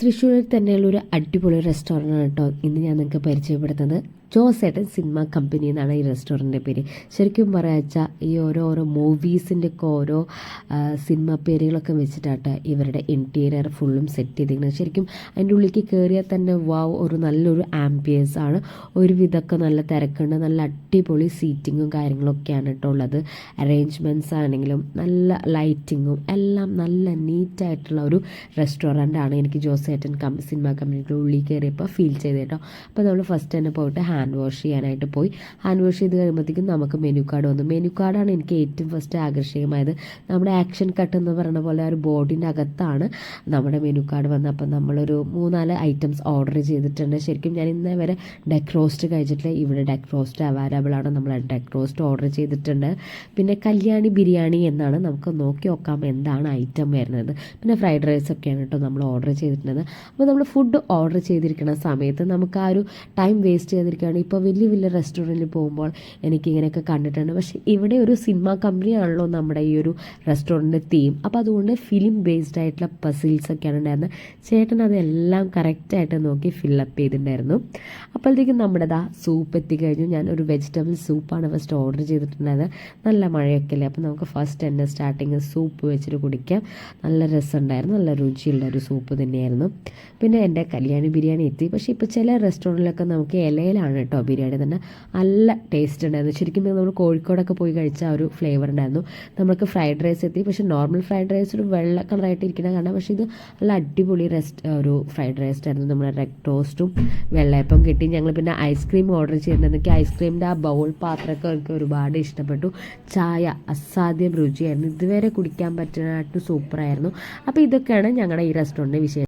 തൃശ്ശൂരിൽ തന്നെയുള്ള ഒരു അടിപൊളി റെസ്റ്റോറൻ്റ് ആണ് കേട്ടോ ഇന്ന് ഞാൻ നിങ്ങൾക്ക് പരിചയപ്പെടുത്തുന്നത്. ജോസേട്ടൻ സിനിമ കമ്പനി എന്നാണ് ഈ റെസ്റ്റോറൻറ്റിൻ്റെ പേര്. ശരിക്കും പറയാച്ചാൽ ഈ ഓരോ മൂവീസിൻ്റെ ഒക്കെ ഓരോ സിനിമ പേരുകളൊക്കെ വെച്ചിട്ടാട്ടെ ഇവരുടെ ഇൻറ്റീരിയർ ഫുള്ളും സെറ്റ് ചെയ്തിരിക്കുന്നത്. ശരിക്കും അതിൻ്റെ ഉള്ളിലേക്ക് കയറിയാൽ തന്നെ വാവ്, ഒരു നല്ലൊരു ആംബിയൻസ് ആണ്. ഒരുവിധമൊക്കെ നല്ല തിരക്കുണ്ട്, നല്ല അടിപൊളി സീറ്റിങ്ങും കാര്യങ്ങളൊക്കെയാണ് കേട്ടോ ഉള്ളത്. അറേഞ്ച്മെൻറ്റ്സ് ആണെങ്കിലും നല്ല ലൈറ്റിങ്ങും എല്ലാം നല്ല നീറ്റായിട്ടുള്ള ഒരു റെസ്റ്റോറൻ്റ് ആണ് എനിക്ക് ജോസേട്ടൻ സിനിമ കമ്പനിയുടെ ഉള്ളിൽ കയറിയപ്പോൾ ഫീൽ ചെയ്ത് കേട്ടോ. അപ്പോൾ നമ്മൾ ഫസ്റ്റ് തന്നെ പോയിട്ട് ഹാൻഡ് വാഷ് ചെയ്യാനായിട്ട് പോയി. ഹാൻഡ് വാഷ് ചെയ്ത് കഴിയുമ്പോഴത്തേക്കും നമുക്ക് മെനു കാർഡ് വന്നു. മെനു കാർഡാണ് എനിക്ക് ഏറ്റവും ഫസ്റ്റ് ആകർഷകമായത്. നമ്മുടെ ആക്ഷൻ കട്ട് എന്ന് പറയുന്ന പോലെ ഒരു ബോർഡിൻ്റെ അകത്താണ് നമ്മുടെ മെനു കാർഡ് വന്നത്. അപ്പം നമ്മളൊരു 3-4 ഐറ്റംസ് ഓർഡർ ചെയ്തിട്ടുണ്ട്. ശരിക്കും ഞാൻ ഇന്നേ വരെ ഡെക്ക് റോസ്റ്റ് കഴിച്ചിട്ടില്ല. ഇവിടെ ഡെക്ക് റോസ്റ്റ് അവൈലബിൾ ആണ്. നമ്മൾ ഡെക്ക് റോസ്റ്റ് ഓർഡർ ചെയ്തിട്ടുണ്ട്. പിന്നെ കല്യാണി ബിരിയാണി എന്നാണ്, നമുക്ക് നോക്കി നോക്കാം എന്താണ് ഐറ്റം വരുന്നത്. പിന്നെ ഫ്രൈഡ് റൈസ് ഒക്കെയാണ് കേട്ടോ നമ്മൾ ഓർഡർ ചെയ്തിട്ടുള്ളത്. അപ്പോൾ നമ്മൾ ഫുഡ് ഓർഡർ ചെയ്തിരിക്കുന്ന സമയത്ത് നമുക്ക് ആ ഒരു ടൈം വേസ്റ്റ് ചെയ്തിരിക്കുകയാണ്. ഇപ്പോൾ വലിയ വലിയ റെസ്റ്റോറൻറ്റിൽ പോകുമ്പോൾ എനിക്കിങ്ങനെയൊക്കെ കണ്ടിട്ടുണ്ട്. പക്ഷേ ഇവിടെ ഒരു സിനിമ കമ്പനിയാണല്ലോ നമ്മുടെ ഈ ഒരു റെസ്റ്റോറൻറ്റിൻ്റെ തീം. അപ്പോൾ അതുകൊണ്ട് ഫിലിം ബേസ്ഡ് ആയിട്ടുള്ള പസിൽസ് ഒക്കെയാണ് ഉണ്ടായിരുന്നത്. ചേട്ടൻ അതെല്ലാം കറക്റ്റായിട്ട് നോക്കി ഫില്ലപ്പ് ചെയ്തിട്ടുണ്ടായിരുന്നു. അപ്പോഴത്തേക്കും നമ്മുടെ സൂപ്പ് എത്തിക്കഴിഞ്ഞു. ഞാൻ ഒരു വെജിറ്റബിൾ സൂപ്പാണ് ഫസ്റ്റ് ഓർഡർ ചെയ്തിട്ടുണ്ടായത്. നല്ല മഴയൊക്കെ അല്ലേ, അപ്പോൾ നമുക്ക് ഫസ്റ്റ് തന്നെ സ്റ്റാർട്ടിങ് സൂപ്പ് വെച്ചിട്ട് കുടിക്കാം. നല്ല രസമുണ്ടായിരുന്നു, നല്ല രുചിയുള്ള ഒരു സൂപ്പ് തന്നെയായിരുന്നു. പിന്നെ എൻ്റെ കല്യാണി ബിരിയാണി എത്തി. പക്ഷേ ഇപ്പോൾ ചില റെസ്റ്റോറൻറ്റിലൊക്കെ നമുക്ക് ഇലയിലാണ് കേട്ടോ ബിരിയാണി തന്നെ. നല്ല ടേസ്റ്റ് ഉണ്ടായിരുന്നു. ശരിക്കും നമ്മൾ കോഴിക്കോടൊക്കെ പോയി കഴിച്ച ആ ഒരു ഫ്ലേവർ ഉണ്ടായിരുന്നു. നമുക്ക് ഫ്രൈഡ് റൈസ് എത്തി. പക്ഷേ നോർമൽ ഫ്രൈഡ് റൈസ് ഒരു വെള്ള കളറായിട്ട് ഇരിക്കുന്ന കാണാം. പക്ഷേ ഇത് നല്ല അടിപൊളി ഒരു ഫ്രൈഡ് റൈസ് ആയിരുന്നു. നമ്മുടെ റെഡ് ടോസ്റ്റും വെള്ളയപ്പം കിട്ടി. ഞങ്ങൾ പിന്നെ ഐസ്ക്രീം ഓർഡർ ചെയ്തിട്ടുണ്ട്. എനിക്ക് ഐസ്ക്രീമിൻ്റെ ആ ബൗൾ പാത്രമൊക്കെ എനിക്ക് ഒരുപാട് ഇഷ്ടപ്പെട്ടു. ചായ അസാധ്യം രുചിയായിരുന്നു. ഇതുവരെ കുടിക്കാൻ പറ്റുന്നതായിട്ട് സൂപ്പറായിരുന്നു. അപ്പോൾ ഇതൊക്കെയാണ് ഞങ്ങളുടെ ഈ റെസ്റ്റോറൻറ്റിൻ്റെ വിശേഷം.